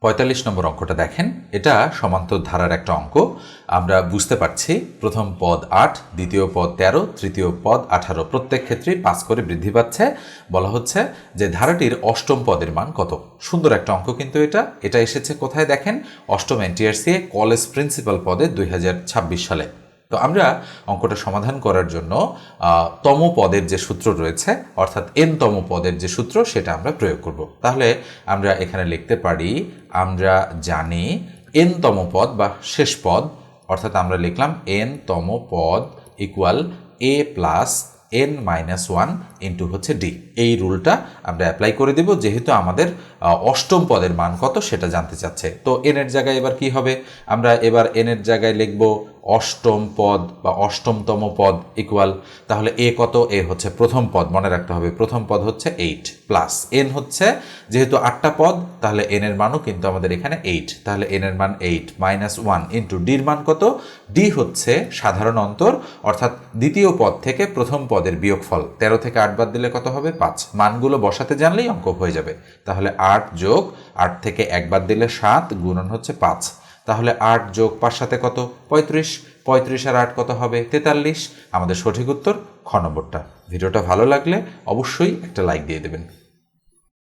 ৪৫ নম্বর অঙ্কটা দেখেন, এটা সমান্তর ধারার একটা অঙ্ক। আমরা বুঝতে পারছি প্রথম পদ ৮, দ্বিতীয় পদ ১৩, তৃতীয় পদ ১৮, প্রত্যেক ক্ষেত্রেই ৫ করে বৃদ্ধি পাচ্ছে। বলা হচ্ছে যে ধারাটির অষ্টম পদের মান কত। সুন্দর একটা অঙ্ক কিন্তু এটা এসেছে কোথায় দেখেন, অষ্টম এনটিআরসি কলেজ প্রিন্সিপাল পদে ২০২৬ সালে। তো আমরা অঙ্কটা সমাধান করার জন্য তম পদের যে সূত্র রয়েছে, অর্থাৎ এন তম পদের যে সূত্র, সেটা আমরা প্রয়োগ করব। তাহলে আমরা এখানে লিখতে পারি, আমরা জানি এন তম পদ বা শেষ পদ, অর্থাৎ আমরা লিখলাম এন তম পদ ইকুয়াল এ প্লাস n - 1 ইন্টু হচ্ছে ডি। এই রুলটা আমরা অ্যাপ্লাই করে দেব, যেহেতু আমাদের অষ্টম পদের মান কত সেটা জানতে চাচ্ছে। তো n এর জায়গায় এবার কি হবে, আমরা এবার n এর জায়গায় লিখব অষ্টম পদ বা অষ্টমতম পদ ইকুয়াল, তাহলে এ কত, এ হচ্ছে প্রথম পদ, মনে রাখতে হবে প্রথম পদ হচ্ছে 8 প্লাস n হচ্ছে যেহেতু 8টা পদ, তাহলে n এর মানও কিন্তু আমাদের এখানে 8, তাহলে n এর মান 8 - 1 ইন্টু ডির মান কত, ডি হচ্ছে সাধারণ অন্তর, অর্থাৎ দ্বিতীয় পদ থেকে প্রথম পদের বিয়োগফল। 13 থেকে 8 বাদ দিলে কত হবে, 5। মানগুলো বসাতে জানলেই অঙ্ক হয়ে যাবে। তাহলে 8 যোগ 8 থেকে 1 বাদ দিলে 7 গুণন হচ্ছে 5। তাহলে 8 যোগ 5 সাথে কত, 35। 35 আর 8 কত হবে, 43। আমাদের সঠিক উত্তর খ নম্বরটা। ভিডিওটা ভালো লাগলে অবশ্যই একটা লাইক দিয়ে দেবেন।